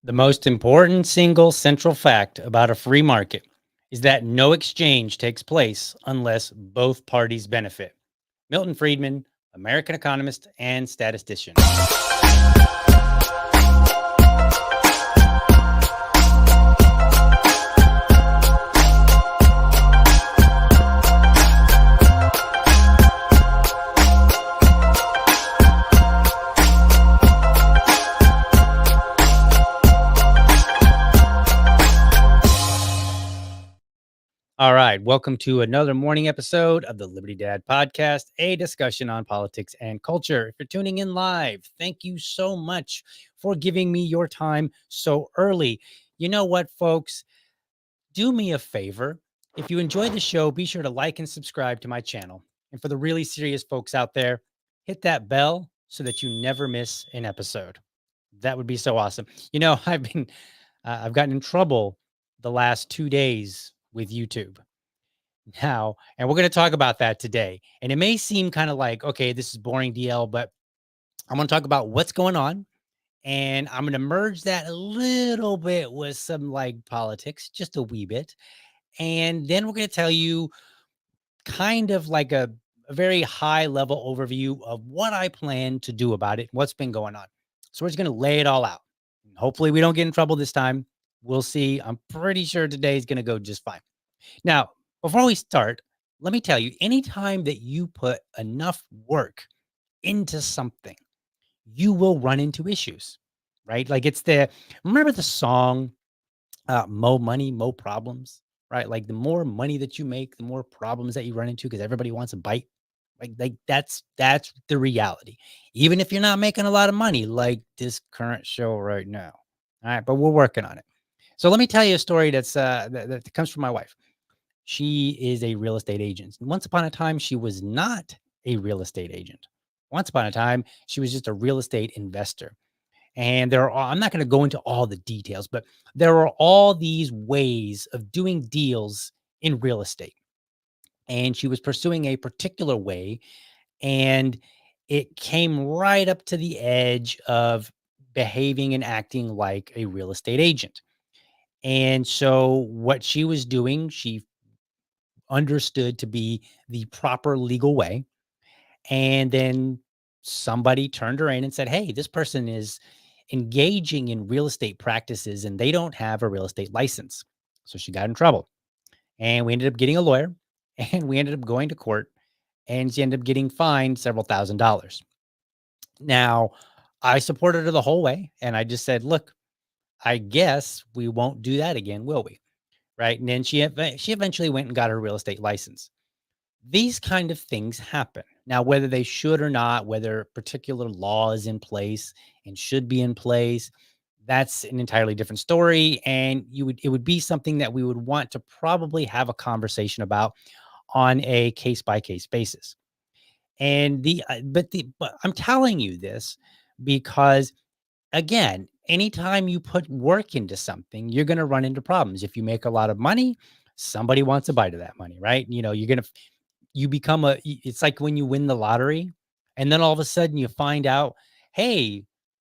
The most important single central fact about a free market is that no exchange takes place unless both parties benefit. Milton Friedman, American economist and statistician. All right. Welcome to another morning episode of the Liberty Dad podcast, a discussion on politics and culture. If you're tuning in live, thank you so much for giving me your time so early. You know what, folks? Do me a favor. If you enjoy the show, be sure to like and subscribe to my channel. And for the really serious folks out there, hit that bell so that you never miss an episode. That would be so awesome. I've gotten in trouble the last 2 days with YouTube now, and we're going to talk about that today. And it may seem kind of like, okay, this is boring DL, but I'm going to talk about what's going on. And I'm going to merge that a little bit with some like politics, just a wee bit. And then we're going to tell you kind of like a very high level overview of what I plan to do about it, what's been going on. So we're just going to lay it all out. Hopefully we don't get in trouble this time. We'll see. I'm pretty sure today is going to go just fine. Now, before we start, let me tell you, anytime that you put enough work into something, you will run into issues, right? Like remember the song, Mo Money, Mo Problems, right? Like the more money that you make, the more problems that you run into because everybody wants a bite. Like that's the reality. Even if you're not making a lot of money, like this current show right now. All right, but we're working on it. So let me tell you a story that comes from my wife. She is a real estate agent. Once upon a time, she was not a real estate agent. Once upon a time, she was just a real estate investor. And I'm not going to go into all the details, but there are all these ways of doing deals in real estate. And she was pursuing a particular way, and it came right up to the edge of behaving and acting like a real estate agent. And so what she was doing, she understood to be the proper legal way. And then somebody turned her in and said, hey, this person is engaging in real estate practices and they don't have a real estate license. So she got in trouble. And we ended up getting a lawyer and we ended up going to court and she ended up getting fined several $1,000s. Now, I supported her the whole way. And I just said, look, I guess we won't do that again, will we? Right. And then she eventually went and got her real estate license. These kind of things happen. Now, whether they should or not, whether a particular law is in place and should be in place, that's an entirely different story. And it would be something that we would want to probably have a conversation about on a case by case basis. And but I'm telling you this because, again, anytime you put work into something, you're going to run into problems. If you make a lot of money, somebody wants a bite of that money, right? You become it's like when you win the lottery and then all of a sudden you find out, hey,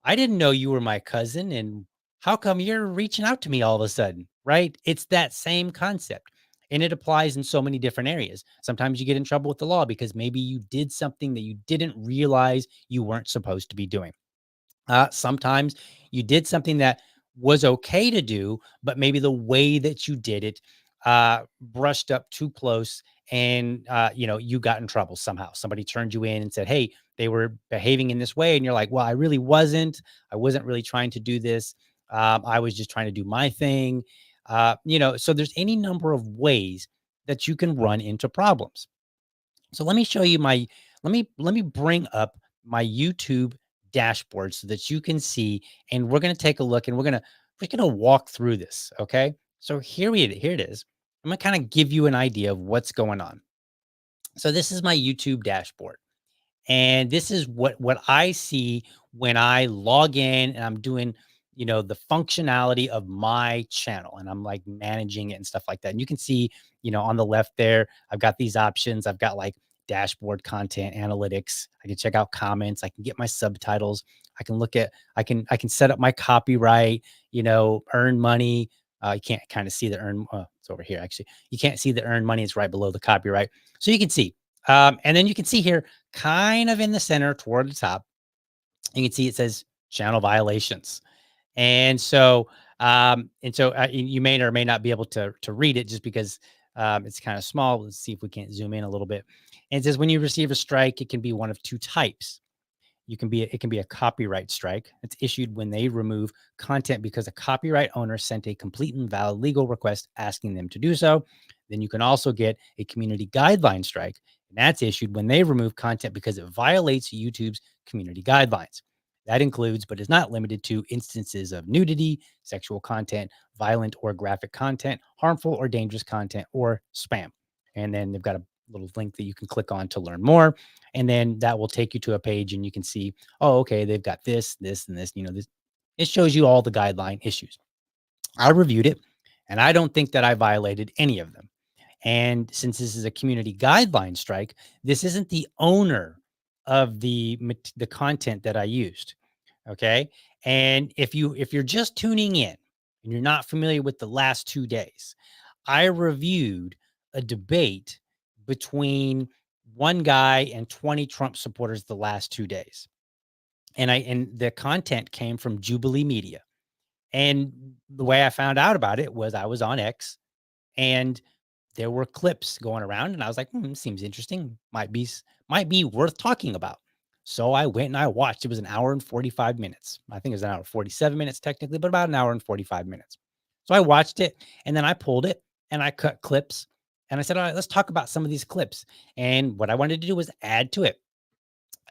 I didn't know you were my cousin. And how come you're reaching out to me all of a sudden? Right. It's that same concept. And it applies in so many different areas. Sometimes you get in trouble with the law because maybe you did something that you didn't realize you weren't supposed to be doing. Sometimes you did something that was okay to do, but maybe the way that you did it brushed up too close and, you got in trouble somehow. Somebody turned you in and said, hey, they were behaving in this way. And you're like, well, I really wasn't. I wasn't really trying to do this. I was just trying to do my thing. So there's any number of ways that you can run into problems. So let me show you let me bring up my YouTube dashboard so that you can see, and we're going to take a look and we're going to walk through this. Okay. So here it is. I'm going to kind of give you an idea of what's going on. So this is my YouTube dashboard. And this is what I see when I log in and I'm doing, the functionality of my channel and I'm like managing it and stuff like that. And you can see, on the left there, I've got these options. I've got like dashboard content analytics. I can check out comments. I can get my subtitles. I can look at, I can set up my copyright, earn money. You can't kind of see the earn, it's over here actually. You can't see the earn money. It's right below the copyright. So you can see, and then you can see here kind of in the center toward the top, you can see it says channel violations. And so you may or may not be able to read it just because it's kind of small. Let's see if we can't zoom in a little bit. And it says when you receive a strike, it can be one of two types. It can be a copyright strike. It's issued when they remove content because a copyright owner sent a complete and valid legal request asking them to do so. Then you can also get a community guideline strike, and that's issued when they remove content because it violates YouTube's community guidelines. That includes, but is not limited to, instances of nudity, sexual content, violent or graphic content, harmful or dangerous content, or spam. And then they've got a little link that you can click on to learn more. And then that will take you to a page and you can see, oh, okay, they've got this, this, and this, this. It shows you all the guideline issues. I reviewed it and I don't think that I violated any of them. And since this is a community guideline strike, this isn't the owner of the content that I used. Okay. And if you're just tuning in and you're not familiar with the last 2 days, I reviewed a debate between one guy and 20 Trump supporters the last 2 days. And the content came from Jubilee Media. And the way I found out about it was I was on X and there were clips going around and I was like, seems interesting. Might be worth talking about. So I went and I watched. It was an hour and 45 minutes. I think it was an hour and 47 minutes technically, but about an hour and 45 minutes. So I watched it and then I pulled it and I cut clips and I said, all right, let's talk about some of these clips. And what I wanted to do was add to it.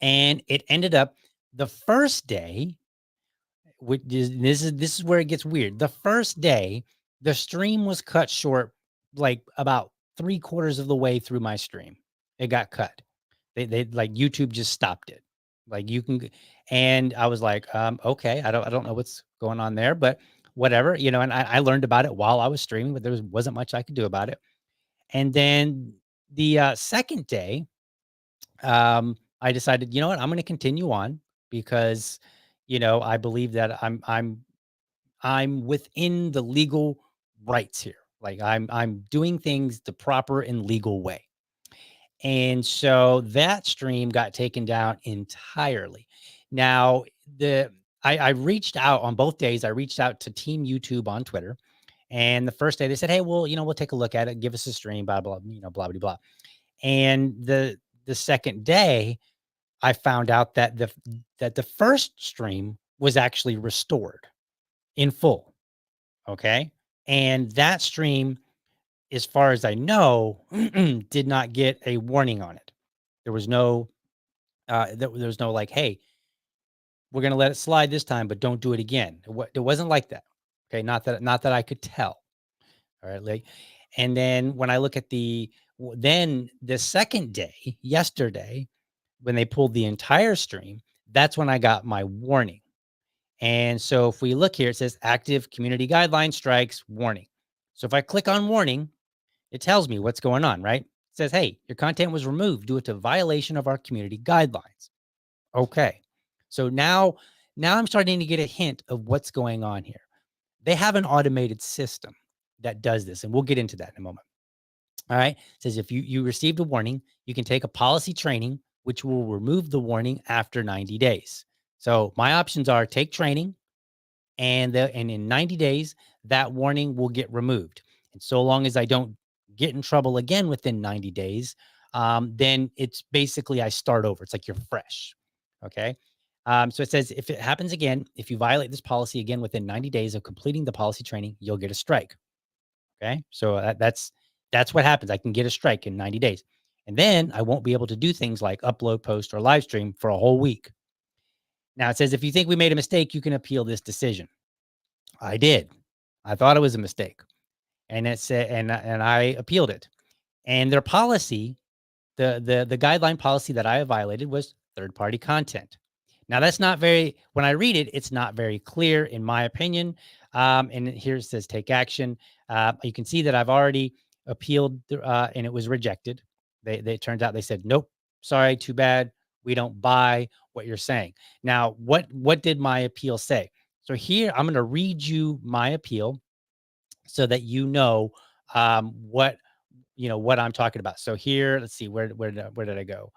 And it ended up the first day, which is this is where it gets weird. The first day, the stream was cut short, like about 3/4 of the way through my stream. It got cut. They like YouTube just stopped it. Like you can, and I was like, okay, I don't know what's going on there, but whatever, And I learned about it while I was streaming, but wasn't much I could do about it. And then the second day, I decided, you know what, I'm going to continue on because, I believe that I'm within the legal rights here. Like I'm doing things the proper and legal way. And so that stream got taken down entirely. Now, I reached out on both days. I reached out to Team YouTube on Twitter. And the first day they said, hey, well, we'll take a look at it, give us a stream, blah, blah, blah, blah, blah. And the second day, I found out that the first stream was actually restored in full. Okay. And that stream, as far as I know, did not get a warning on it. There was no, there was no like, hey, we're gonna let it slide this time, but don't do it again. It wasn't like that. Okay, not that I could tell. All right, like, and then when I look at then the second day, yesterday, when they pulled the entire stream, that's when I got my warning. And so if we look here, it says active community guideline strikes warning. So if I click on warning, it tells me what's going on, right? It says, hey, your content was removed due to violation of our community guidelines. Okay. So now I'm starting to get a hint of what's going on here. They have an automated system that does this, and we'll get into that in a moment. All right. It says if you received a warning, you can take a policy training, which will remove the warning after 90 days. So my options are take training, and in 90 days, that warning will get removed. And so long as I don't get in trouble again within 90 days, then it's basically I start over. It's like you're fresh. Okay. So it says if it happens again, if you violate this policy again within 90 days of completing the policy training, you'll get a strike. Okay. So that's what happens. I can get a strike in 90 days. And then I won't be able to do things like upload, post, or live stream for a whole week. Now it says if you think we made a mistake, you can appeal this decision. I did. I thought it was a mistake. And it said, and I appealed it. And their policy, the guideline policy that I violated was third-party content. Now that's not when I read it, it's not very clear in my opinion. And here it says take action. You can see that I've already appealed and it was rejected. It turns out they said, nope, sorry, too bad. We don't buy what you're saying. Now, what did my appeal say? So here I'm going to read you my appeal so that you know what what I'm talking about. So here, let's see where did I go?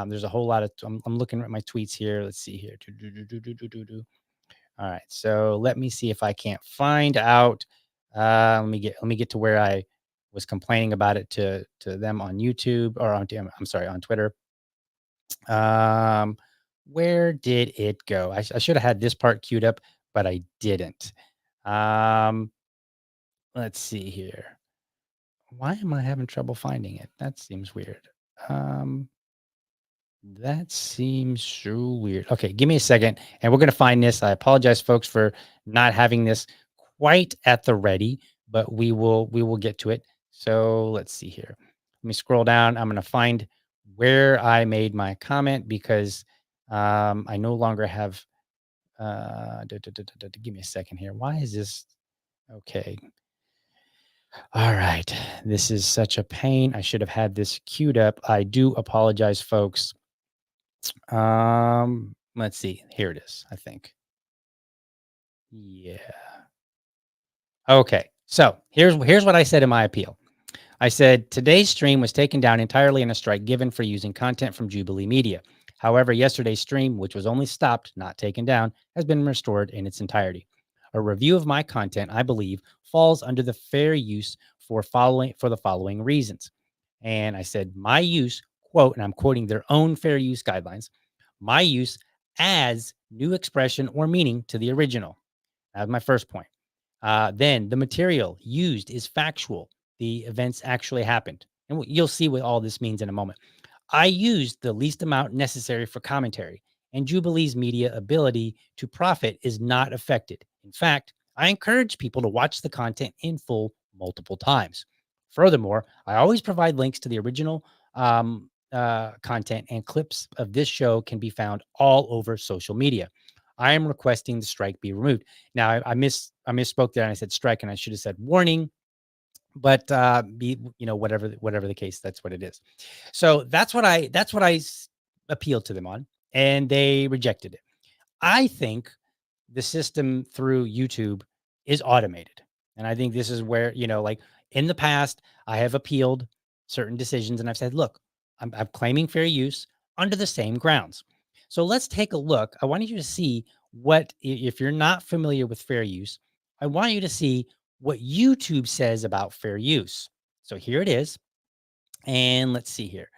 There's a whole lot of I'm looking at my tweets here. Let's see here. All right, so let me see if I can't find out. Let me get to where I was complaining about it to them on YouTube or I'm sorry, on Twitter. Um, where did it go? I should have had this part queued up, but I didn't. Um, let's see here. Why am I having trouble finding it? That seems weird. Um, that seems so weird. Okay, give me a second, and we're gonna find this. I apologize, folks, for not having this quite at the ready, but we will get to it. So let's see here. Let me scroll down. I'm gonna find where I made my comment because I no longer have. Give me a second here. Why is this? Okay. All right. This is such a pain. I should have had this queued up. I do apologize, folks. Let's see. Here it is, I think. Yeah. Okay. So here's what I said in my appeal. I said today's stream was taken down entirely in a strike given for using content from Jubilee Media. However, yesterday's stream, which was only stopped, not taken down, has been restored in its entirety. A review of my content, I believe, falls under the fair use for the following reasons. And I said my use, quote, and I'm quoting their own fair use guidelines, my use adds new expression or meaning to the original. That's my first point. Then the material used is factual. The events actually happened. And you'll see what all this means in a moment. I used the least amount necessary for commentary, and Jubilee's media ability to profit is not affected. In fact, I encourage people to watch the content in full multiple times. Furthermore, I always provide links to the original content, and clips of this show can be found all over social media. I am requesting the strike be removed. Now, I misspoke there and I said strike, and I should have said warning, but be whatever the case, that's what it is. So that's what I appealed to them on, and they rejected it. I think the system through YouTube is automated. And I think this is where, like in the past, I have appealed certain decisions and I've said, look, I'm claiming fair use under the same grounds. So let's take a look. I wanted you to see if you're not familiar with fair use, I want you to see what YouTube says about fair use. So here it is. And let's see here.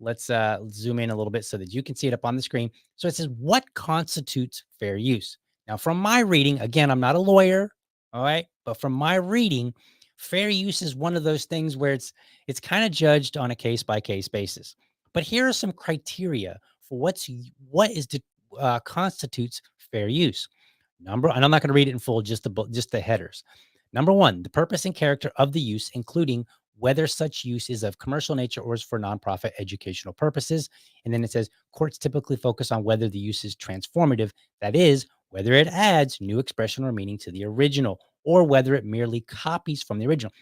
Let's zoom in a little bit so that you can see it up on the screen. So it says, what constitutes fair use? Now, from my reading, again, I'm not a lawyer, all right, but from my reading, fair use is one of those things where it's kind of judged on a case by case basis. But here are some criteria for what is constitutes fair use. And I'm not going to read it in full, just the headers. Number one, the purpose and character of the use, including whether such use is of commercial nature or is for nonprofit educational purposes. And then it says courts typically focus on whether the use is transformative, that is, whether it adds new expression or meaning to the original, or whether it merely copies from the original.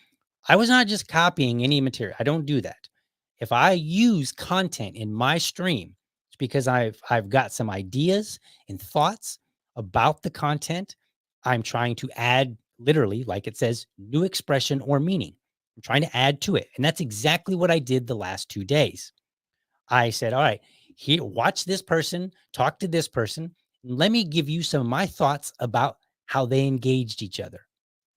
I was not just copying any material. I don't do that. If I use content in my stream, it's because I've got some ideas and thoughts about the content. I'm trying to add, literally, like it says, new expression or meaning. I'm trying to add to it. And that's exactly what I did the last 2 days. I said, all right, here, watch this person, talk to this person. And let me give you some of my thoughts about how they engaged each other.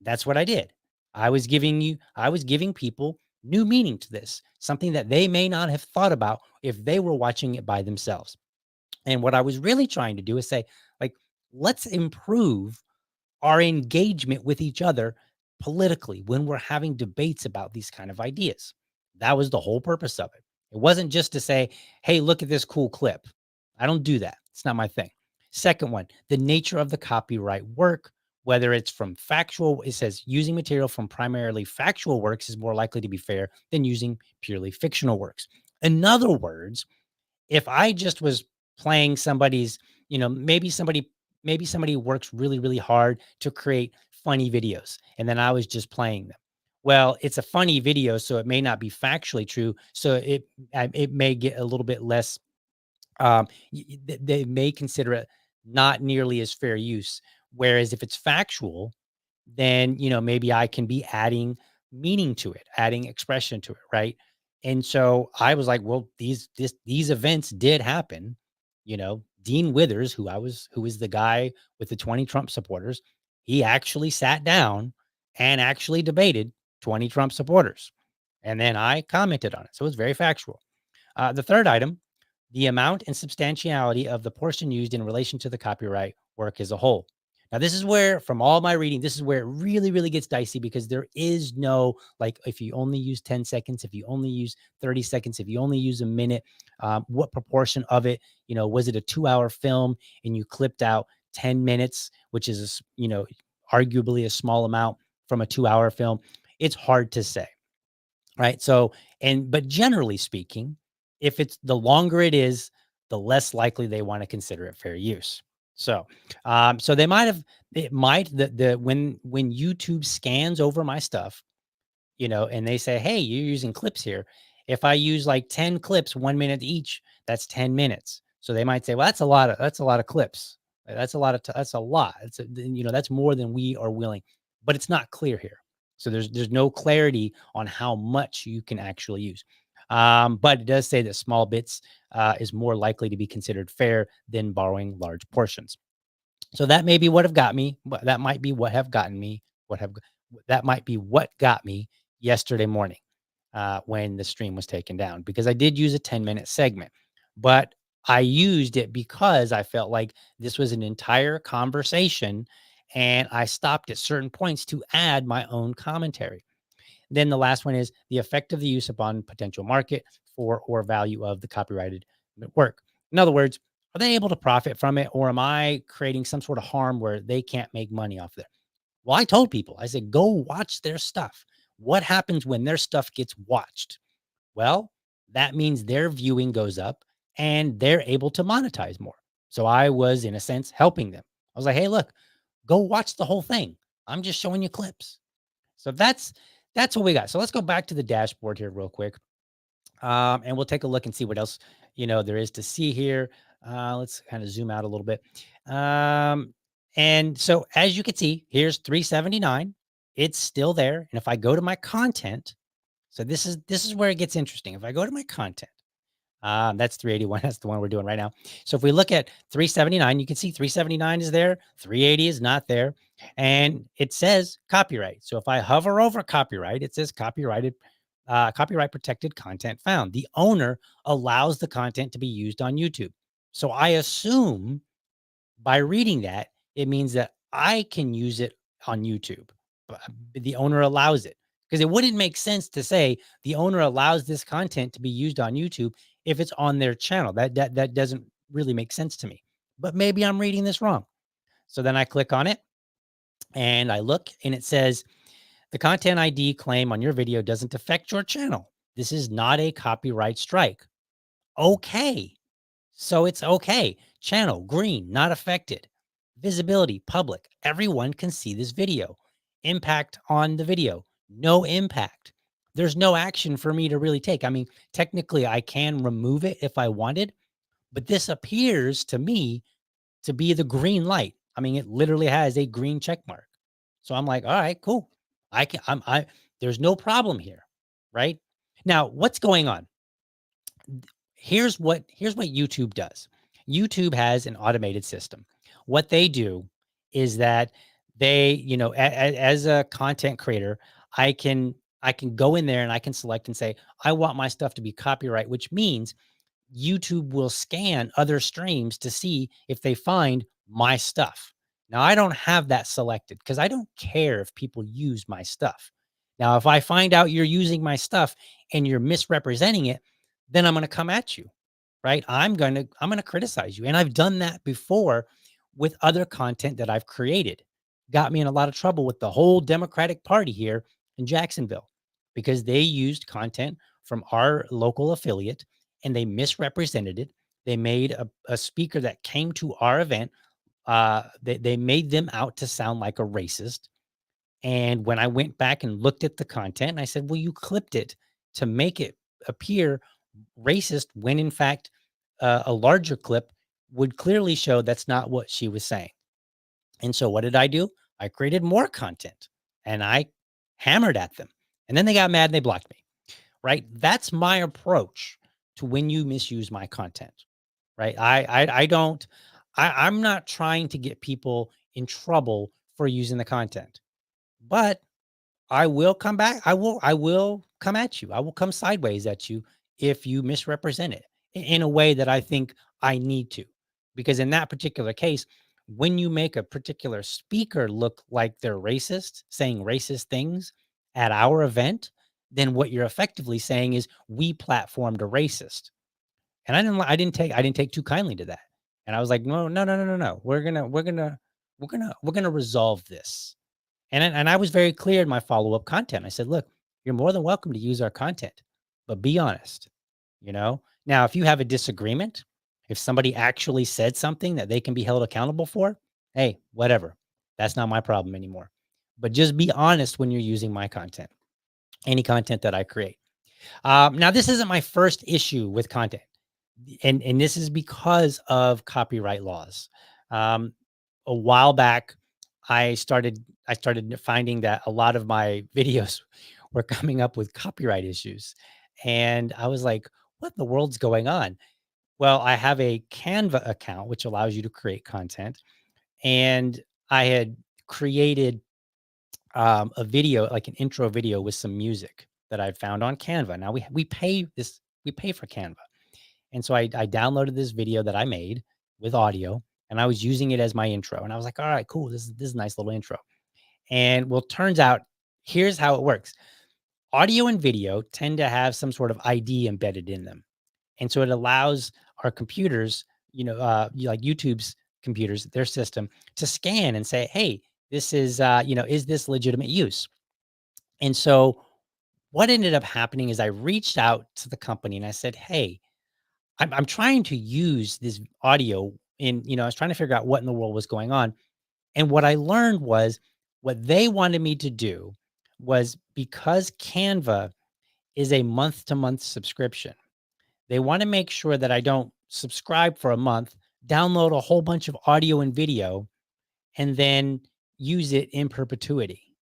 That's what I did. I was giving people new meaning to this, something that they may not have thought about if they were watching it by themselves. And what I was really trying to do is say, like, let's improve our engagement with each other politically when we're having debates about these kind of ideas. That was the whole purpose of it. It wasn't just to say, hey, look at this cool clip. I don't do that. It's not my thing. Second one, the nature of the copyright work, whether it's from factual, it says using material from primarily factual works is more likely to be fair than using purely fictional works. In other words, if I just was playing somebody's, maybe somebody works really, really hard to create funny videos, and then I was just playing them. Well, it's a funny video, so it may not be factually true. So it may get a little bit less They may consider it not nearly as fair use. Whereas if it's factual, then, maybe I can be adding meaning to it, adding expression to it, right? And so I was like, well, these events did happen. Dean Withers, who is the guy with the 20 Trump supporters, he actually sat down and actually debated 20 Trump supporters. And then I commented on it. So it was very factual. The third item, the amount and substantiality of the portion used in relation to the copyright work as a whole. Now, this is where, from all my reading, this is where it really, really gets dicey, because there is no, like, if you only use 10 seconds, if you only use 30 seconds, if you only use a minute, what proportion of it, was it a 2-hour film and you clipped out 10 minutes, which is, arguably a small amount from a 2-hour film? It's hard to say. Right. So, but generally speaking, if it's the longer it is, the less likely they want to consider it fair use. So, so they might have, it might, when YouTube scans over my stuff, and they say, hey, you're using clips here. If I use like 10 clips, 1 minute each, that's 10 minutes. So they might say, well, that's a lot of clips. That's a lot of, that's a lot. That's more than we are willing, but it's not clear here. So there's no clarity on how much you can actually use. But it does say that small bits is more likely to be considered fair than borrowing large portions. So that may be what have got me. That might be what have gotten me. That might be what got me yesterday morning when the stream was taken down, because I did use a 10-minute segment, but I used it because I felt like this was an entire conversation, and I stopped at certain points to add my own commentary. Then the last one is the effect of the use upon potential market for or value of the copyrighted work. In other words, are they able to profit from it, or am I creating some sort of harm where they can't make money off of it? Well, I told people, I said, go watch their stuff. What happens when their stuff gets watched? Well, that means their viewing goes up and they're able to monetize more. So I was, in a sense, helping them. I was like, hey, look, go watch the whole thing. I'm just showing you clips. So that's what we got. So let's go back to the dashboard here real quick. And we'll take a look and see what else, there is to see here. Let's kind of zoom out a little bit. And so as you can see, here's 379. It's still there. And if I go to my content, so this is where it gets interesting. If I go to my content, that's 381. That's the one we're doing right now. So if we look at 379, you can see 379 is there. 380 is not there. And it says copyright. So if I hover over copyright, it says copyright protected content found. The owner allows the content to be used on YouTube. So I assume by reading that, it means that I can use it on YouTube, but the owner allows it, because it wouldn't make sense to say the owner allows this content to be used on YouTube if it's on their channel. That doesn't really make sense to me, but maybe I'm reading this wrong. So then I click on it and I look, and it says the content ID claim on your video doesn't affect your channel. This is not a copyright strike. Okay. So it's okay. Channel green, not affected. Visibility public. Everyone can see this video. Impact on the video. No impact. There's no action for me to really take. I mean, technically I can remove it if I wanted, but this appears to me to be the green light. I mean, it literally has a green check mark. So I'm like, all right, cool. There's no problem here. Right now, what's going on? Here's what YouTube does. YouTube has an automated system. What they do is that they, as a content creator, I can I can go in there and I can select and say, I want my stuff to be copyright, which means YouTube will scan other streams to see if they find my stuff. Now, I don't have that selected because I don't care if people use my stuff. Now, if I find out you're using my stuff and you're misrepresenting it, then I'm going to come at you, right? I'm going to criticize you. And I've done that before with other content that I've created. Got me in a lot of trouble with the whole Democratic Party here in Jacksonville because they used content from our local affiliate and they misrepresented it. They made a speaker that came to our event. They made them out to sound like a racist. And when I went back and looked at the content, I said, well, you clipped it to make it appear racist when in fact a larger clip would clearly show that's not what she was saying. And so what did I do? I created more content and I hammered at them. And then they got mad and they blocked me, right? That's my approach to when you misuse my content, right? I don't I'm not trying to get people in trouble for using the content. But I will come back. I will come at you. I will come sideways at you if you misrepresent it in a way that I think I need to. Because in that particular case, when you make a particular speaker look like they're racist, saying racist things at our event, then what you're effectively saying is we platformed a racist. And I didn't take too kindly to that. And I was like, no, no, no, no, no, no. We're gonna resolve this. And I was very clear in my follow-up content. I said, "Look, you're more than welcome to use our content, but be honest, you know? Now, if you have a disagreement, if somebody actually said something that they can be held accountable for, hey, whatever. That's not my problem anymore. But just be honest when you're using my content, any content that I create." Now, this isn't my first issue with content, and this is because of copyright laws. Um, a while back, I started finding that a lot of my videos were coming up with copyright issues, and I was like, "What in the world's going on?" Well, I have a Canva account which allows you to create content, and I had created a video, like an intro video with some music that I found on Canva. Now we pay for Canva. And so I downloaded this video that I made with audio and I was using it as my intro. And I was like, all right, cool. This is a nice little intro. And well, turns out here's how it works. Audio and video tend to have some sort of ID embedded in them. And so it allows our computers, like YouTube's computers, their system to scan and say, hey, this is, is this legitimate use? And so what ended up happening is I reached out to the company and I said, hey, I'm trying to use this audio I was trying to figure out what in the world was going on. And what I learned was what they wanted me to do was because Canva is a month to month subscription, they want to make sure that I don't subscribe for a month, download a whole bunch of audio and video, and then use it in perpetuity.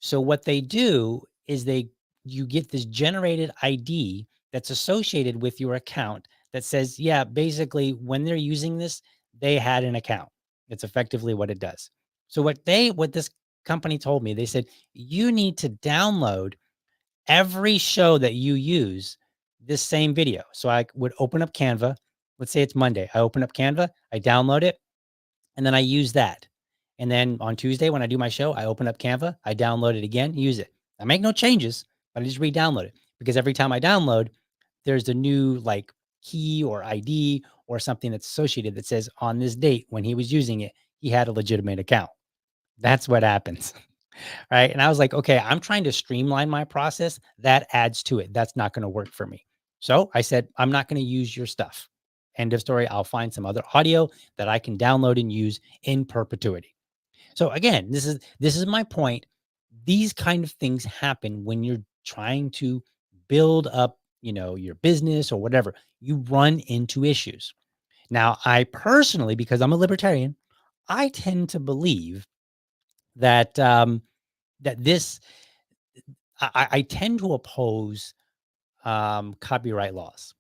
So what they do is you get this generated ID that's associated with your account that says, yeah, basically when they're using this, they had an account. It's effectively what it does. So what this company told me, they said, you need to download every show that you use this same video. So I would open up Canva. Let's say it's Monday. I open up Canva, I download it, and then I use that. And then on Tuesday, when I do my show, I open up Canva, I download it again, use it. I make no changes, but I just re-download it because every time I download, there's a new like key or ID or something that's associated that says on this date when he was using it, he had a legitimate account. That's what happens. Right. And I was like, okay, I'm trying to streamline my process. That adds to it. That's not going to work for me. So I said, I'm not going to use your stuff. End of story. I'll find some other audio that I can download and use in perpetuity. So again, this is my point. These kind of things happen when you're trying to build up, your business or whatever. You run into issues. Now, I personally, because I'm a libertarian, I tend to believe that that this I tend to oppose copyright laws,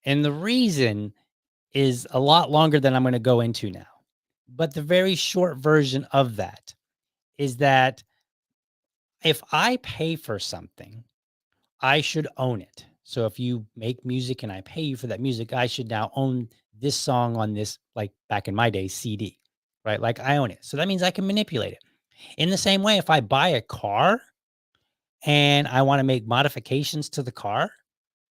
and the reason is a lot longer than I'm going to go into now. But the very short version of that is that if I pay for something, I should own it. So if you make music and I pay you for that music, I should now own this song on this, like back in my day, CD, right? Like I own it. So that means I can manipulate it. In the same way, if I buy a car and I want to make modifications to the car,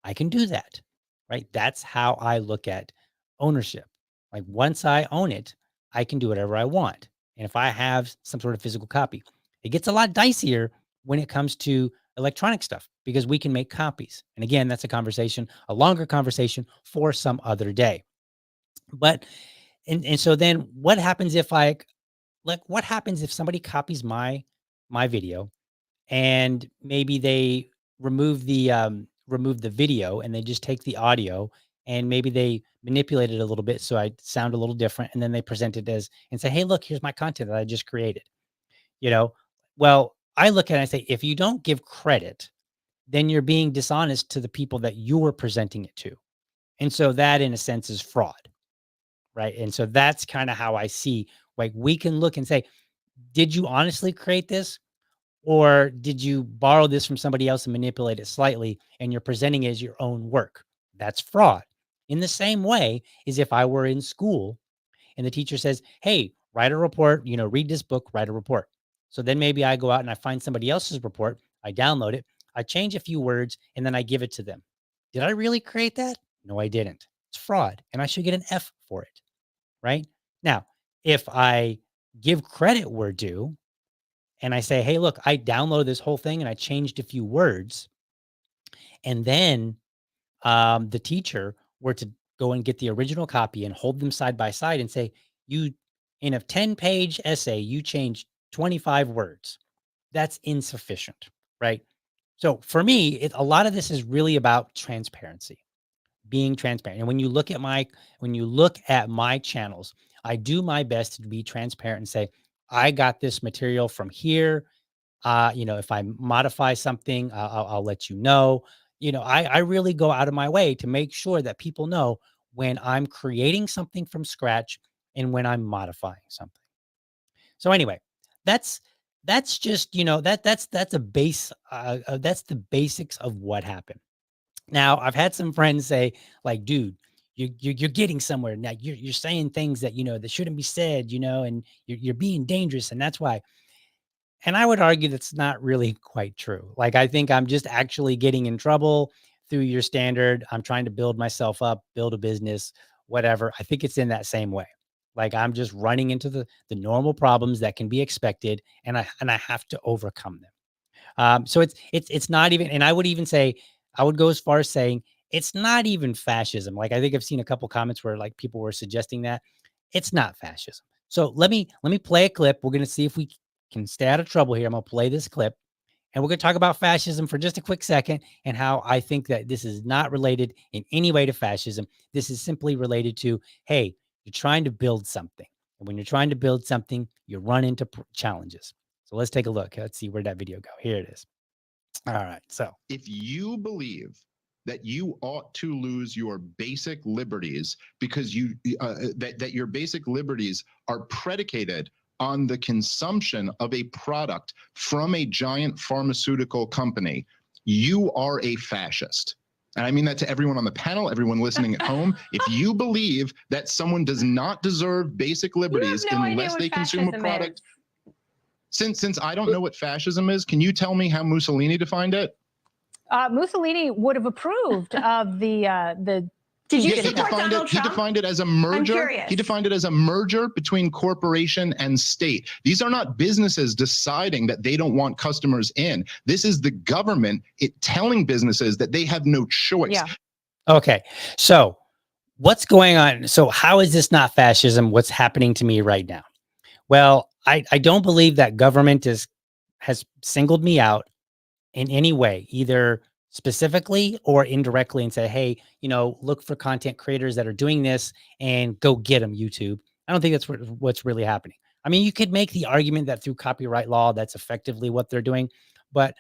I can do that, right? That's how I look at ownership. Like once I own it, I can do whatever I want. And if I have some sort of physical copy, it gets a lot dicier when it comes to electronic stuff because we can make copies. And again, that's a longer conversation for some other day. But and so then what happens if what happens if somebody copies my video and maybe they remove the video and they just take the audio and maybe they manipulate it a little bit so I sound a little different, and then they present it as and say, "Hey, look, here's my content that I just created." You know, well, I look at it and I say, if you don't give credit, then you're being dishonest to the people that you were presenting it to, and so that, in a sense, is fraud, right? And so that's kind of how I see. Like, we can look and say, did you honestly create this? Or did you borrow this from somebody else and manipulate it slightly and you're presenting it as your own work? That's fraud. In the same way as if I were in school and the teacher says, "Hey, write a report, read this book, write a report." So then maybe I go out and I find somebody else's report, I download it, I change a few words, and then I give it to them. Did I really create that? No, I didn't. It's fraud, and I should get an F for it, right? Now, if I give credit where due and I say, "Hey, look, I downloaded this whole thing and I changed a few words," and then the teacher were to go and get the original copy and hold them side by side and say, "You, in a 10-page essay, you changed 25 words." That's insufficient, right? So for me, a lot of this is really about transparency, being transparent. And when you look at my channels, I do my best to be transparent and say, "I got this material from here. If I modify something, I'll let you know." I really go out of my way to make sure that people know when I'm creating something from scratch and when I'm modifying something. So anyway, that's just that's a base. That's the basics of what happened. Now I've had some friends say, like, "Dude, you're getting somewhere now. You're saying things that that shouldn't be said, and you're being dangerous, and that's why." And I would argue that's not really quite true. Like, I think I'm just actually getting in trouble through your standard. I'm trying to build myself up, build a business, whatever. I think it's in that same way. Like, I'm just running into the normal problems that can be expected, and I have to overcome them. So it's not even, and I would even say, I would go as far as saying it's not even fascism. Like, I think I've seen a couple comments where like people were suggesting that it's not fascism. So let me play a clip. We're gonna see if we can stay out of trouble here. I'm gonna play this clip, and we're gonna talk about fascism for just a quick second and how I think that this is not related in any way to fascism. This is simply related to, hey, you're trying to build something, and when you're trying to build something, you run into challenges. So let's take a look. Let's see where that video go. Here it is. All right. So if you believe that you ought to lose your basic liberties because that your basic liberties are predicated on the consumption of a product from a giant pharmaceutical company, you are a fascist. And I mean that to everyone on the panel, everyone listening at home. If you believe that someone does not deserve basic liberties unless they consume a product, since I don't know what fascism is, can you tell me how Mussolini defined it? Mussolini would have approved of the. Did you support Donald Trump? He defined it as a merger. He defined it as a merger between corporation and state. These are not businesses deciding that they don't want customers in. This is the government telling businesses that they have no choice. Yeah. Okay. So what's going on? So how is this not fascism? What's happening to me right now? Well, I don't believe that government has singled me out in any way, either specifically or indirectly, and say, "Hey, look for content creators that are doing this and go get them, YouTube." I don't think that's what's really happening. I mean, you could make the argument that through copyright law, that's effectively what they're doing, but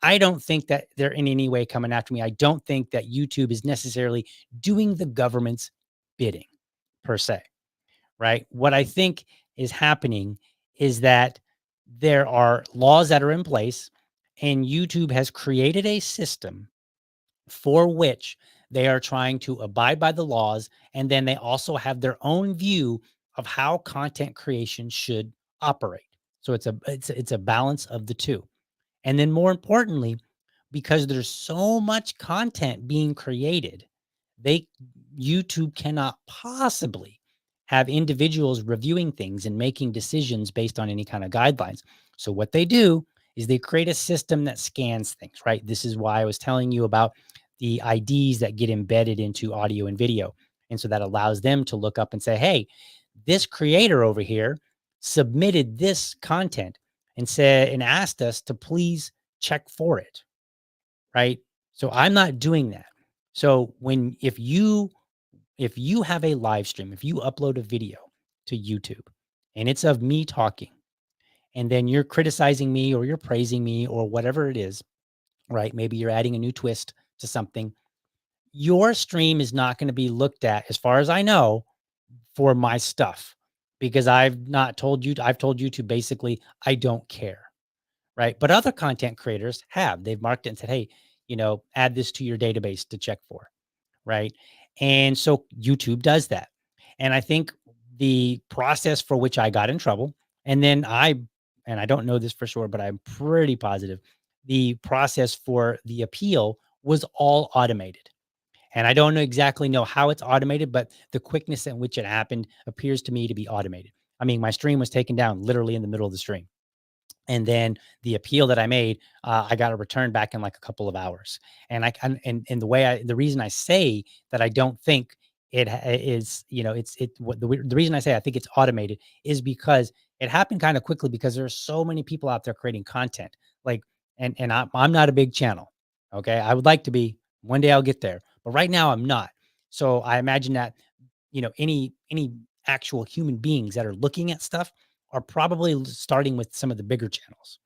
I don't think that they're in any way coming after me. I don't think that YouTube is necessarily doing the government's bidding per se, right? What I think is happening is that there are laws that are in place, and YouTube has created a system for which they are trying to abide by the laws. And then they also have their own view of how content creation should operate. So it's a balance of the two. And then more importantly, because there's so much content being created, they YouTube cannot possibly have individuals reviewing things and making decisions based on any kind of guidelines. So what they do is they create a system that scans things, right? This is why I was telling you about the IDs that get embedded into audio and video. And so that allows them to look up and say, "Hey, this creator over here submitted this content and said and asked us to please check for it." Right? So I'm not doing that. So if you if you have a live stream, if you upload a video to YouTube and it's of me talking, and then you're criticizing me or you're praising me or whatever it is, right? Maybe you're adding a new twist to something. Your stream is not going to be looked at, as far as I know, for my stuff, because I've told you to basically, I don't care. Right. But other content creators have, they've marked it and said, hey, add this to your database to check for. Right. And so YouTube does that. And I think the process for which I got in trouble, and then and I don't know this for sure, but I'm pretty positive the process for the appeal was all automated. And I don't exactly know how it's automated, but the quickness in which it happened appears to me to be automated. I mean, my stream was taken down literally in the middle of the stream. And then the appeal that I made, I got a return back in like a couple of hours. And the reason I say that I don't think is, the reason I say I think it's automated is because it happened kind of quickly, because there are so many people out there creating content. Like, and I'm not a big channel. Okay. I would like to be. One day I'll get there, but right now I'm not. So I imagine that, any actual human beings that are looking at stuff are probably starting with some of the bigger channels,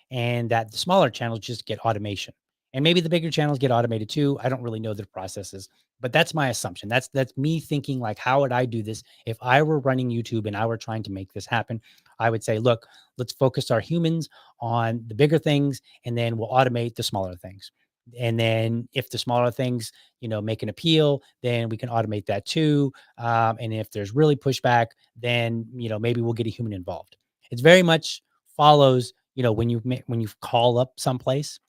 and that the smaller channels just get automation. And maybe the bigger channels get automated too. I don't really know the processes, but that's my assumption. That's me thinking, like, how would I do this if I were running YouTube and I were trying to make this happen? I would say, look, let's focus our humans on the bigger things, and then we'll automate the smaller things. And then if the smaller things, make an appeal, then we can automate that too. And if there's really pushback, then, maybe we'll get a human involved. It's very much follows, when you call up someplace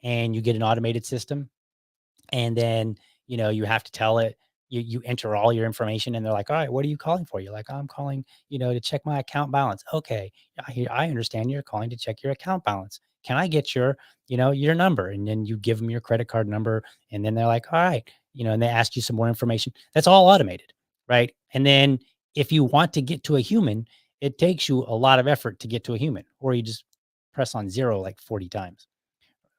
and you get an automated system, and then, you have to tell it, you enter all your information, and they're like, all right, what are you calling for? You're like, oh, I'm calling, to check my account balance. Okay. I understand you're calling to check your account balance. Can I get your number? And then you give them your credit card number, and then they're like, all right, and they ask you some more information. That's all automated. Right. And then if you want to get to a human, it takes you a lot of effort to get to a human, or you just press on zero like 40 times.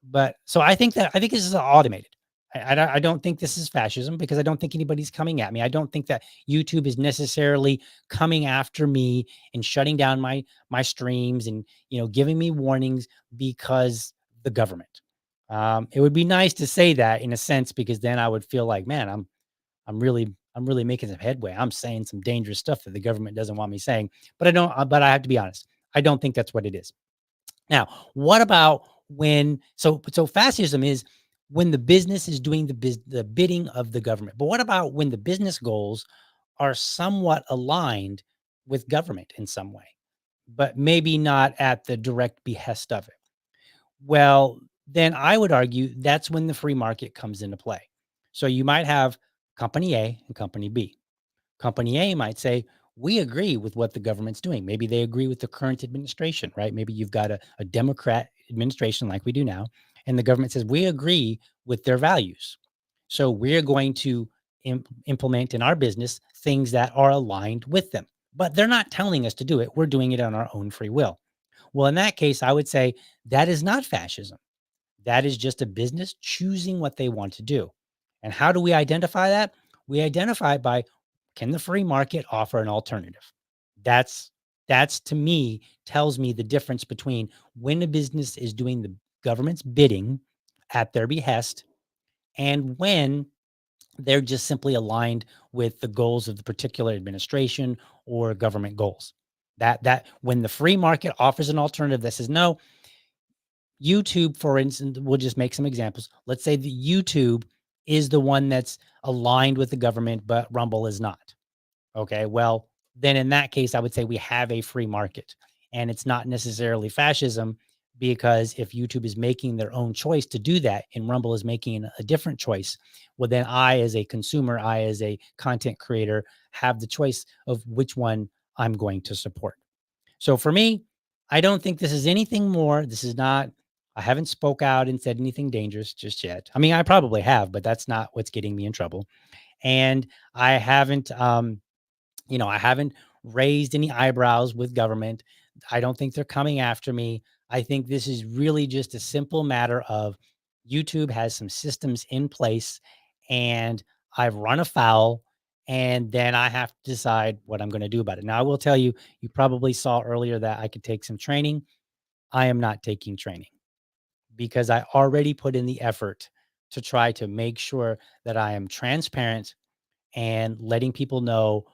But so I think this is automated. I don't think this is fascism, because I don't think anybody's coming at me. I don't think that YouTube is necessarily coming after me and shutting down my streams and, giving me warnings because the government. It would be nice to say that in a sense, because then I would feel like, man, I'm really making some headway. I'm saying some dangerous stuff that the government doesn't want me saying. But I don't. But I have to be honest. I don't think that's what it is. Now, what about so fascism is when the business is doing the bidding of the government. But what about when the business goals are somewhat aligned with government in some way, but maybe not at the direct behest of it? Well, then I would argue that's when the free market comes into play. So you might have company A and company B. Company A might say, we agree with what the government's doing. Maybe they agree with the current administration, right? Maybe you've got a Democrat administration like we do now, and the government says, we agree with their values. So we're going to implement in our business things that are aligned with them. But they're not telling us to do it. We're doing it on our own free will. Well, in that case, I would say that is not fascism. That is just a business choosing what they want to do. And how do we identify that? We identify it by, can the free market offer an alternative? That's that's to me tells me the difference between when a business is doing the government's bidding at their behest, and when they're just simply aligned with the goals of the particular administration or government goals. That when the free market offers an alternative that says, no, YouTube, for instance, we'll just make some examples. Let's say that YouTube is the one that's aligned with the government, but Rumble is not. Okay. Well, then in that case, I would say we have a free market, and it's not necessarily fascism, because if YouTube is making their own choice to do that and Rumble is making a different choice, well, then I, as a consumer, I, as a content creator, have the choice of which one I'm going to support. So for me, I don't think this is anything more. This is not, I haven't spoke out and said anything dangerous just yet. I mean, I probably have, but that's not what's getting me in trouble. And I haven't, I haven't raised any eyebrows with government. I don't think they're coming after me. I think this is really just a simple matter of YouTube has some systems in place, and I've run afoul, And then I have to decide what I'm going to do about it. Now, I will tell you, you probably saw earlier that I could take some training. I am not taking training because I already put in the effort to try to make sure that I am transparent and letting people know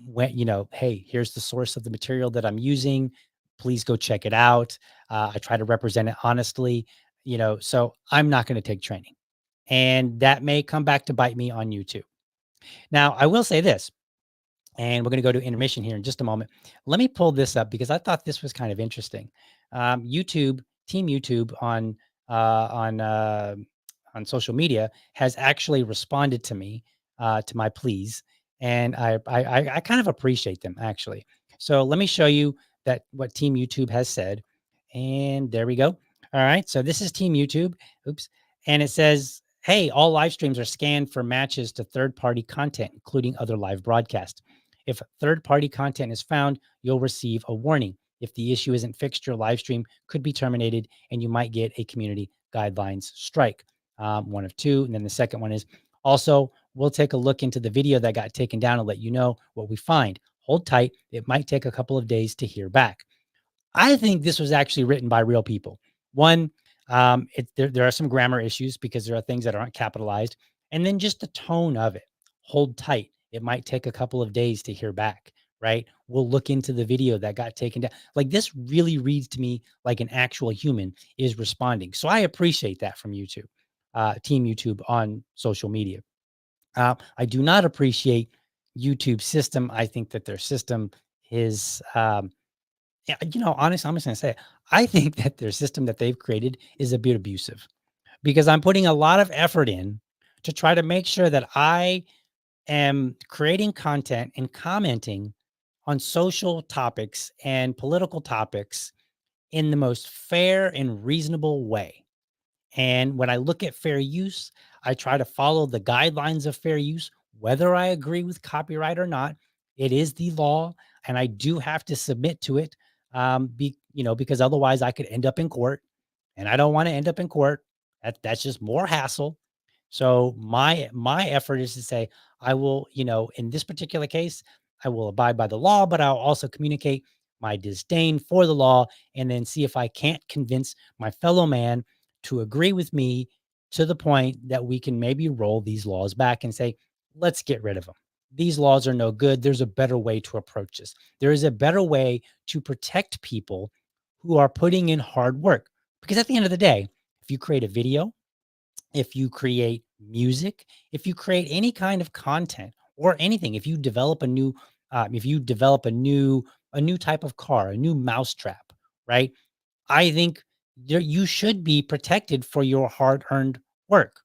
when, hey, here's the source of the material that I'm using. Please go check it out. I try to represent it honestly, so I'm not going to take training. And that may come back to bite me on YouTube. Now, I will say this, and we're going to go to intermission here in just a moment. Let me pull this up because I thought this was kind of interesting. Team YouTube on social media has actually responded to me, to my pleas, and I kind of appreciate them actually. So let me show you that what Team YouTube has said, and there we go. All right, so this is Team YouTube. Oops, and it says, "Hey, all live streams are scanned for matches to third-party content, including other live broadcasts. If third-party content is found, you'll receive a warning. If the issue isn't fixed, your live stream could be terminated, and you might get a community guidelines strike." One of two. And then the second one is, "Also, we'll take a look into the video that got taken down and let you know what we find. Hold tight. It might take a couple of days to hear back." I think this was actually written by real people. One, there are some grammar issues because there are things that aren't capitalized. And then just the tone of it. Hold tight. It might take a couple of days to hear back, right? We'll look into the video that got taken down. Like, this really reads to me like an actual human is responding. So I appreciate that from YouTube, Team YouTube on social media. I do not appreciate YouTube's system. I think that their system is, yeah, honestly, I'm just going to say it. I think that their system that they've created is a bit abusive because I'm putting a lot of effort in to try to make sure that I am creating content and commenting on social topics and political topics in the most fair and reasonable way. And when I look at fair use, I try to follow the guidelines of fair use, whether I agree with copyright or not. It is the law, and I do have to submit to it, because otherwise I could end up in court, and I don't want to end up in court. That's just more hassle. So my effort is to say, I will, in this particular case, I will abide by the law, but I'll also communicate my disdain for the law and then see if I can't convince my fellow man to agree with me to the point that we can maybe roll these laws back and say, let's get rid of them. These laws are no good. There's a better way to approach this. There is a better way to protect people who are putting in hard work. Because at the end of the day, if you create a video, if you create music, if you create any kind of content or anything, if you develop a new type of car, a new mousetrap, right? I think you should be protected for your hard-earned work.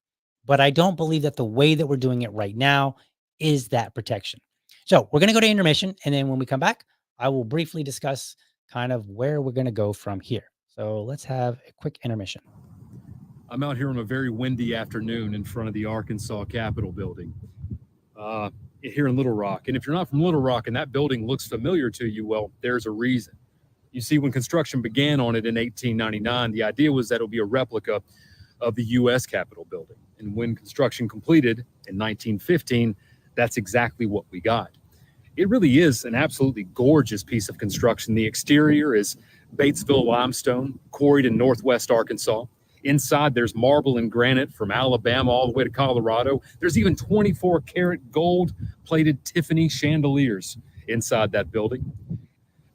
But I don't believe that the way that we're doing it right now is that protection. So we're going to go to intermission. And then when we come back, I will briefly discuss kind of where we're going to go from here. So let's have a quick intermission. I'm out here on a very windy afternoon in front of the Arkansas Capitol building here in Little Rock. And if you're not from Little Rock and that building looks familiar to you, well, there's a reason. You see, when construction began on it in 1899, the idea was that it would be a replica of the U.S. Capitol building. And when construction completed in 1915, that's exactly what we got. It really is an absolutely gorgeous piece of construction. The exterior is Batesville limestone, quarried in northwest Arkansas. Inside, there's marble and granite from Alabama all the way to Colorado. There's even 24-karat gold-plated Tiffany chandeliers inside that building.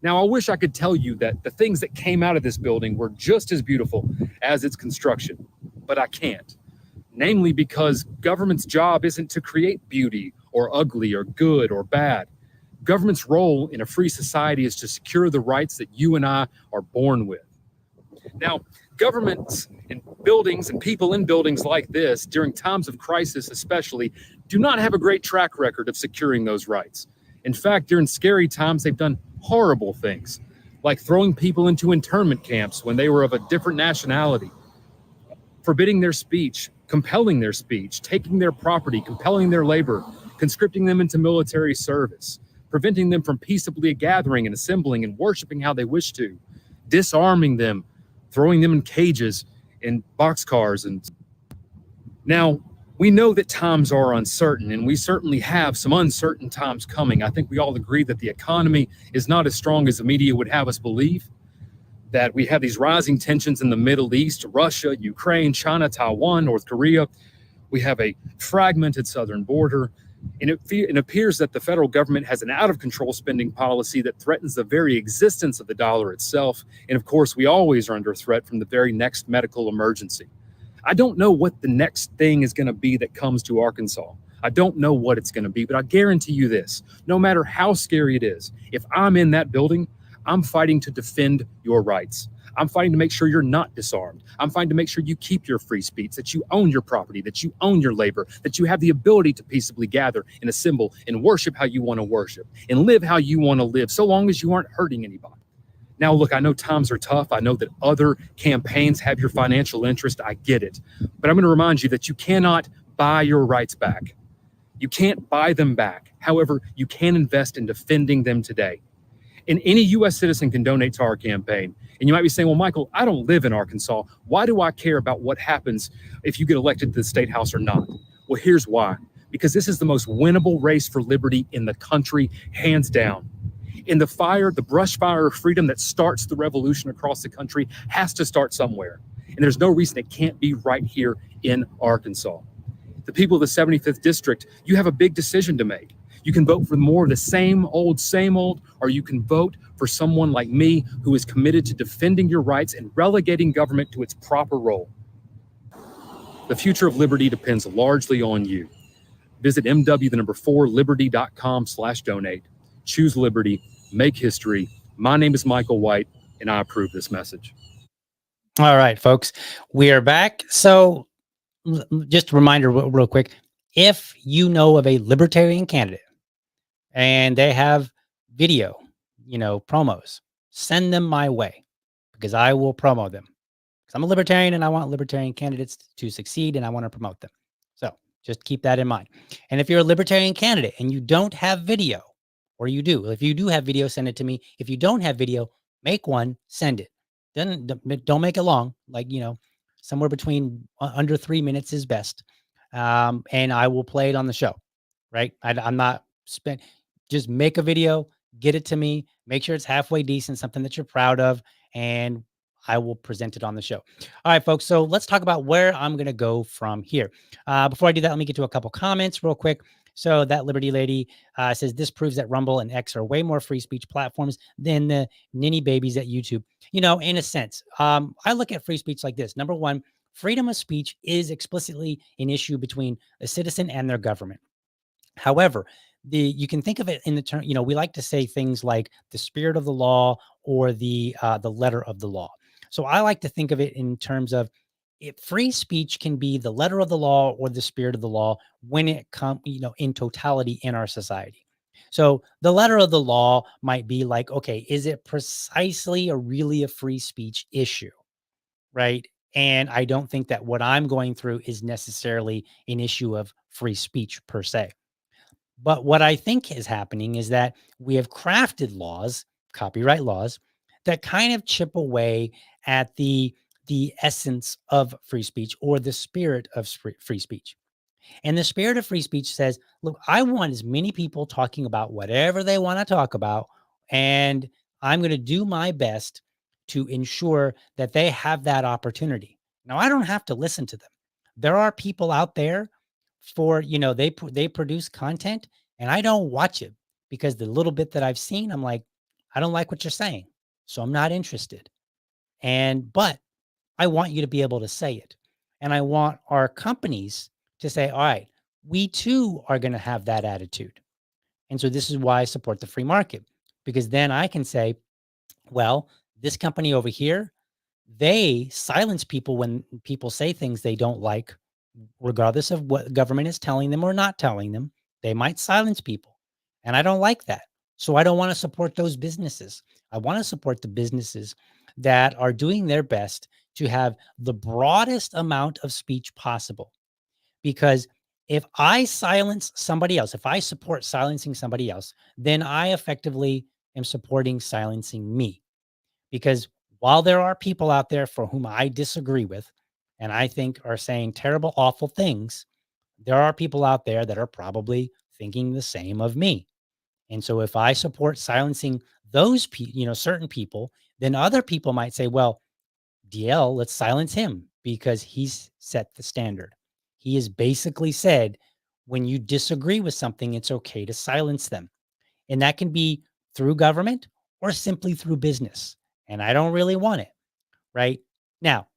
Now, I wish I could tell you that the things that came out of this building were just as beautiful as its construction, but I can't. Namely because government's job isn't to create beauty or ugly or good or bad. Government's role in a free society is to secure the rights that you and I are born with. Now, governments and buildings and people in buildings like this, during times of crisis especially, do not have a great track record of securing those rights. In fact, during scary times, they've done horrible things, like throwing people into internment camps when they were of a different nationality, forbidding their speech, compelling their speech, taking their property, compelling their labor, conscripting them into military service, preventing them from peaceably gathering and assembling and worshiping how they wish to, disarming them, throwing them in cages, in boxcars. And now, We know that times are uncertain, and we certainly have some uncertain times coming. I think we all agree that the economy is not as strong as the media would have us believe, that we have these rising tensions in the Middle East, Russia, Ukraine, China, Taiwan, North Korea. We have a fragmented southern border, and it appears that the federal government has an out-of-control spending policy that threatens the very existence of the dollar itself. And of course, we always are under threat from the very next medical emergency. I don't know what the next thing is going to be that comes to Arkansas. I don't know what it's going to be, but I guarantee you this, no matter how scary it is, if I'm in that building, I'm fighting to defend your rights. I'm fighting to make sure you're not disarmed. I'm fighting to make sure you keep your free speech, that you own your property, that you own your labor, that you have the ability to peaceably gather and assemble and worship how you want to worship and live how you want to live, so long as you aren't hurting anybody. Now, look, I know times are tough. I know that other campaigns have your financial interest. I get it. But I'm going to remind you that you cannot buy your rights back. You can't buy them back. However, you can invest in defending them today. And any U.S. citizen can donate to our campaign. And you might be saying, well, Michael, I don't live in Arkansas. Why do I care about what happens if you get elected to the state house or not? Well, here's why. Because this is the most winnable race for liberty in the country, hands down. In the fire, the brush fire of freedom that starts the revolution across the country has to start somewhere. And there's no reason it can't be right here in Arkansas. The people of the 75th District, you have a big decision to make. You can vote for more of the same old, or you can vote for someone like me who is committed to defending your rights and relegating government to its proper role. The future of liberty depends largely on you. Visit mw4liberty.com/donate. Choose liberty, make history. My name is Michael White, and I approve this message. All right, folks, we are back. So just a reminder real quick, if you know of a libertarian candidate and they have video, promos, send them my way because I will promo them. Because I'm a libertarian and I want libertarian candidates to succeed and I want to promote them. So just keep that in mind. And if you're a libertarian candidate and you don't have video, or you do, if you do have video, send it to me. If you don't have video, make one, send it. Then don't make it long. Like, somewhere between under 3 minutes is best. And I will play it on the show, right? I'm not just make a video, get it to me, make sure it's halfway decent, something that you're proud of, and I will present it on the show. All right, folks. So let's talk about where I'm going to go from here. Before I do that, let me get to a couple comments real quick. So that Liberty lady says, this proves that Rumble and X are way more free speech platforms than the ninny babies at YouTube. In a sense, I look at free speech like this. Number one, freedom of speech is explicitly an issue between a citizen and their government. However, you can think of it in the term, we like to say things like the spirit of the law or the letter of the law. So I like to think of it in terms of free speech can be the letter of the law or the spirit of the law when it comes, in totality in our society. So the letter of the law might be like, okay, is it precisely really a free speech issue? Right. And I don't think that what I'm going through is necessarily an issue of free speech per se. But what I think is happening is that we have crafted laws, copyright laws, that kind of chip away at the essence of free speech or the spirit of free speech. And the spirit of free speech says, look, I want as many people talking about whatever they want to talk about, and I'm going to do my best to ensure that they have that opportunity. Now, I don't have to listen to them. There are people out there for, they produce content and I don't watch it because the little bit that I've seen, I'm like, I don't like what you're saying. So I'm not interested. But I want you to be able to say it. And I want our companies to say, all right, we too are going to have that attitude. And so this is why I support the free market, because then I can say, well, this company over here, they silence people when people say things they don't like, regardless of what government is telling them or not telling them. They might silence people. And I don't like that. So I don't want to support those businesses. I want to support the businesses that are doing their best to have the broadest amount of speech possible. Because if I silence somebody else, if I support silencing somebody else, then I effectively am supporting silencing me. Because while there are people out there for whom I disagree with, and I think are saying terrible, awful things, there are people out there that are probably thinking the same of me. And so if I support silencing those certain people, then other people might say, well, DL, let's silence him because he's set the standard. He has basically said when you disagree with something, it's okay to silence them. And that can be through government or simply through business. And I don't really want it. Right now,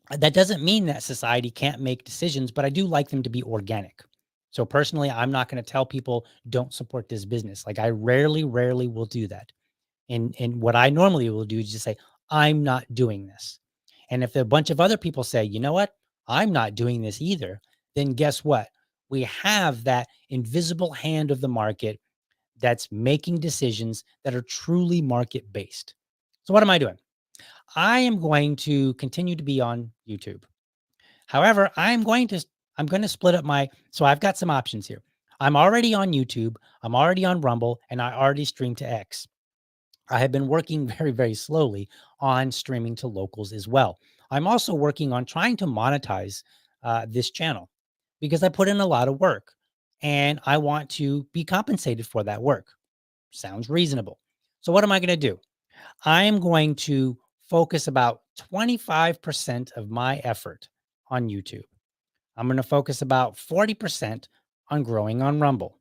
that doesn't mean that society can't make decisions, but I do like them to be organic. So personally, I'm not going to tell people don't support this business. Like I rarely will do that. And what I normally will do is just say, I'm not doing this. And if a bunch of other people say, you know what, I'm not doing this either, then guess what? We have that invisible hand of the market that's making decisions that are truly market based. So what am I doing? I am going to continue to be on YouTube. However, I'm going to split up so I've got some options here. I'm already on YouTube, I'm already on Rumble, and I already stream to X. I have been working very slowly on streaming to locals as well. I'm also working on trying to monetize this channel because I put in a lot of work and I want to be compensated for that work. Sounds reasonable. So what am I going to do? I am going to focus about 25% of my effort on YouTube. I'm going to focus about 40% on growing on Rumble.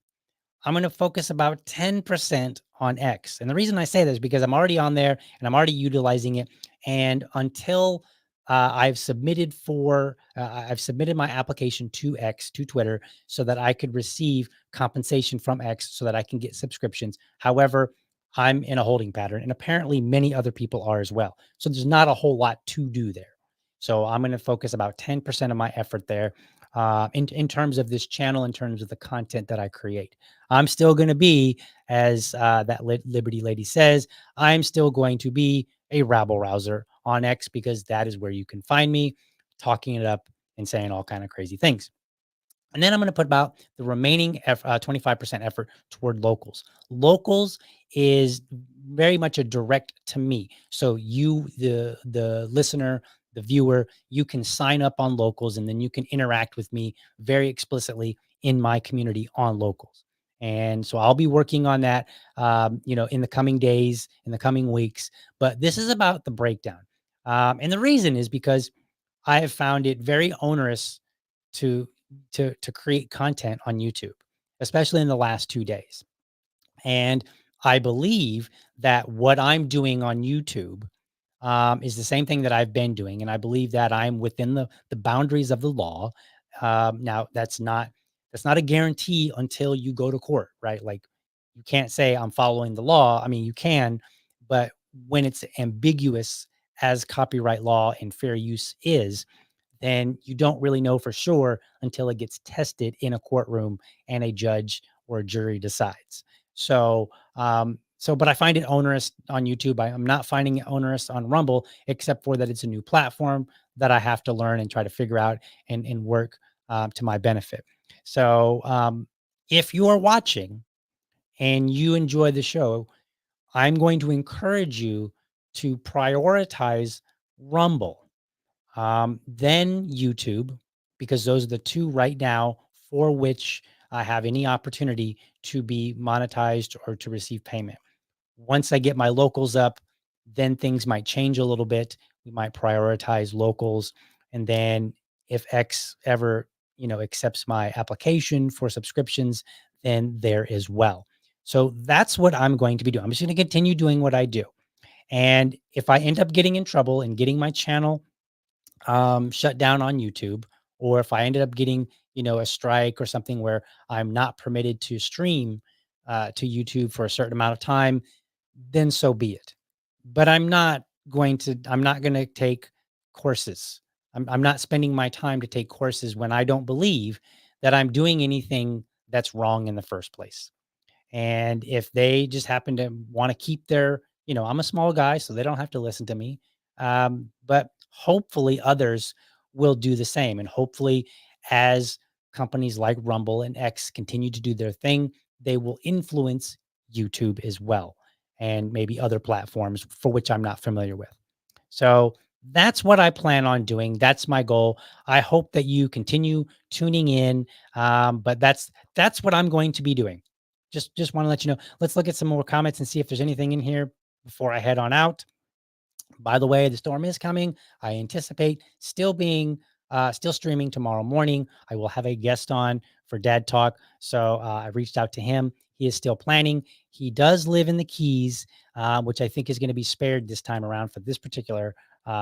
I'm going to focus about 10% on X. And the reason I say this is because I'm already on there and I'm already utilizing it. And until I've submitted my application to X, to Twitter, so that I could receive compensation from X so that I can get subscriptions. However, I'm in a holding pattern and apparently many other people are as well. So there's not a whole lot to do there. So I'm going to focus about 10% of my effort there in terms of this channel, in terms of the content that I create. I'm still going to be, as that Liberty lady says, I'm still going to be a rabble rouser on X because that is where you can find me talking it up and saying all kind of crazy things. And then I'm going to put about the remaining 25% effort toward locals. Locals is very much a direct to me. So you, the listener, the viewer, you can sign up on locals and then you can interact with me very explicitly in my community on locals. And so I'll be working on that, in the coming days, in the coming weeks. But this is about the breakdown. And the reason is because I have found it very onerous to to create content on YouTube, especially in the last 2 days. And I believe that what I'm doing on YouTube is the same thing that I've been doing, and I believe that I'm within the boundaries of the law. Now, that's not a guarantee until you go to court, right? Like you can't say I'm following the law. I mean, you can, but when it's ambiguous as copyright law and fair use is, then you don't really know for sure until it gets tested in a courtroom and a judge or a jury decides. But I find it onerous on YouTube. I'm not finding it onerous on Rumble, except for that it's a new platform that I have to learn and try to figure out and work to my benefit. So if you are watching and you enjoy the show, I'm going to encourage you to prioritize Rumble, then YouTube, because those are the two right now for which I have any opportunity to be monetized or to receive payment. Once I get my locals up, then things might change a little bit. We might prioritize locals. And then if X ever, accepts my application for subscriptions, then there as well. So that's what I'm going to be doing. I'm just going to continue doing what I do. And if I end up getting in trouble and getting my channel shut down on YouTube, or if I ended up getting, a strike or something where I'm not permitted to stream to YouTube for a certain amount of time, then so be it. But I'm not going to take courses. I'm not spending my time to take courses when I don't believe that I'm doing anything that's wrong in the first place. And if they just happen to want to keep I'm a small guy, so they don't have to listen to me. But hopefully others will do the same. And hopefully, as companies like Rumble and X continue to do their thing, they will influence YouTube as well, and maybe other platforms for which I'm not familiar with. So That's what I plan on doing. That's my goal. I hope that you continue tuning in. But that's what I'm going to be doing. Just want to let you know. Let's look at some more comments and see if there's anything in here before I head on out. By the way, the storm is coming. I anticipate still streaming tomorrow morning. I will have a guest on for Dad Talk. So I reached out to him. He is still planning. He does live in the Keys, which I think is going to be spared this time around for this particular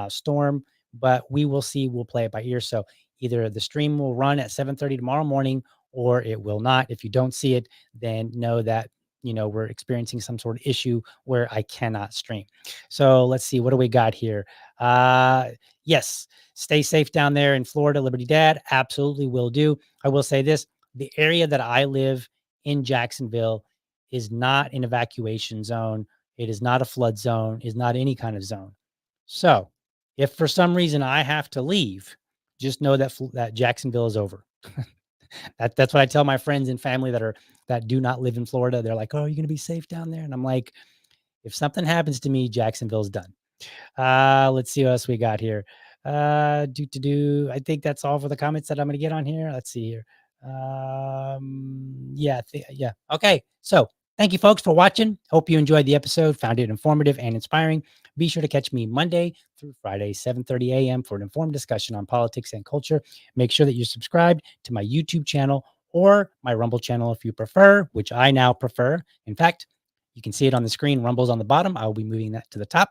storm. But we will see. We'll play it by ear. So either the stream will run at 7:30 tomorrow morning, or it will not. If you don't see it, then know that we're experiencing some sort of issue where I cannot stream. So let's see, what do we got here? Yes, stay safe down there in Florida, Liberty Dad. Absolutely will do. I will say this, the area that I live in Jacksonville is not an evacuation zone. It is not a flood zone, is not any kind of zone. So if for some reason I have to leave, just know that Jacksonville is over. That's what I tell my friends and family that do not live in Florida. They're like, "Oh, are you going to be safe down there?" And I'm like, if something happens to me, Jacksonville's done. Let's see what else we got here. I think that's all for the comments that I'm going to get on here. Let's see here. Yeah. Okay. So thank you folks for watching. Hope you enjoyed the episode, found it informative and inspiring. Be sure to catch me Monday through Friday, 7:30 a.m. for an informed discussion on politics and culture. Make sure that you're subscribed to my YouTube channel or my Rumble channel if you prefer, which I now prefer. In fact, you can see it on the screen. Rumble's on the bottom. I will be moving that to the top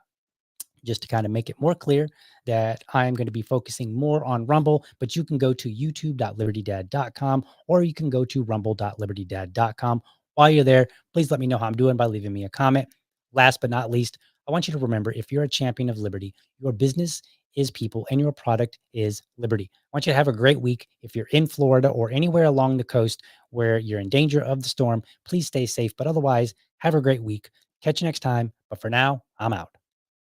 just to kind of make it more clear that I'm going to be focusing more on Rumble, but you can go to youtube.libertydad.com or you can go to rumble.libertydad.com. While you're there, please let me know how I'm doing by leaving me a comment. Last but not least, I want you to remember, if you're a champion of liberty, your business is people and your product is liberty. I want you to have a great week. If you're in Florida or anywhere along the coast where you're in danger of the storm, please stay safe. But otherwise, have a great week. Catch you next time. But for now, I'm out.